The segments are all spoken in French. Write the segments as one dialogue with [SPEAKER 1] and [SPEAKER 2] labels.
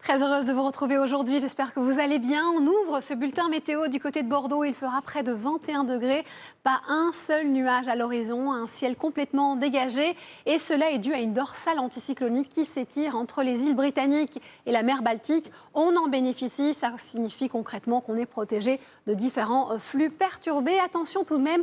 [SPEAKER 1] Très heureuse de vous retrouver aujourd'hui, j'espère que vous allez bien. On ouvre ce bulletin météo du côté de Bordeaux, il fera près de 21 degrés, pas un seul nuage à l'horizon, un ciel complètement dégagé et cela est dû à une dorsale anticyclonique qui s'étire entre les îles britanniques et la mer Baltique. On en bénéficie, ça signifie concrètement qu'on est protégé de différents flux perturbés. Attention tout de même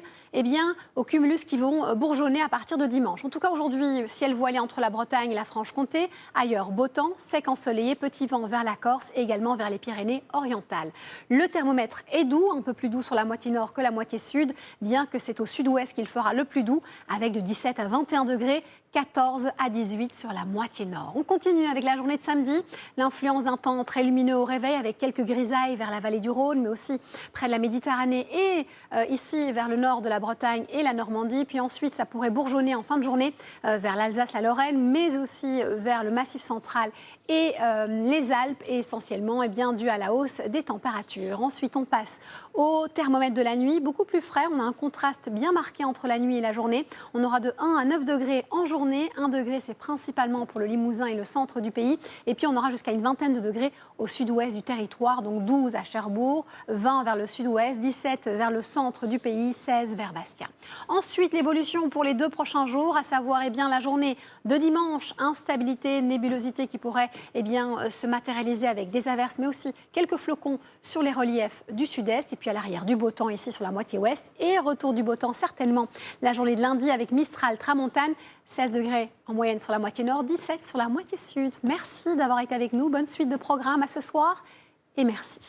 [SPEAKER 1] aux cumulus qui vont bourgeonner à partir de dimanche. En tout cas aujourd'hui, ciel voilé entre la Bretagne et la Franche-Comté, ailleurs beau temps, sec ensoleillé, petit vent vers la Corse et également vers les Pyrénées-Orientales. Le thermomètre est doux, un peu plus doux sur la moitié nord que la moitié sud, bien que c'est au sud-ouest qu'il fera le plus doux, avec de 17 à 21 degrés, 14 à 18 sur la moitié nord. On continue avec la journée de samedi, l'influence d'un temps très lumineux au réveil avec quelques grisailles vers la vallée du Rhône, mais aussi près de la Méditerranée et ici vers le nord de la Bretagne et la Normandie. Puis ensuite, ça pourrait bourgeonner en fin de journée vers l'Alsace, la Lorraine, mais aussi vers le Massif central et les Alpes, et essentiellement dû à la hausse des températures. Ensuite, on passe au thermomètre de la nuit, beaucoup plus frais. On a un contraste bien marqué entre la nuit et la journée. On aura de 1 à 9 degrés en journée. 1 degré, c'est principalement pour le Limousin et le centre du pays. Et puis, on aura jusqu'à une vingtaine de degrés au sud-ouest du territoire, donc 12 à Cherbourg, 20 vers le sud-ouest, 17 vers le centre du pays, 16 vers Bastia. Ensuite, l'évolution pour les 2 prochains jours, à savoir la journée de dimanche, instabilité, nébulosité qui pourrait se matérialiser avec des averses, mais aussi quelques flocons sur les reliefs du sud-est. Et puis à l'arrière, du beau temps ici sur la moitié ouest. Et retour du beau temps certainement la journée de lundi avec Mistral, Tramontane, 16 degrés en moyenne sur la moitié nord, 17 sur la moitié sud. Merci d'avoir été avec nous. Bonne suite de programme à ce soir et merci.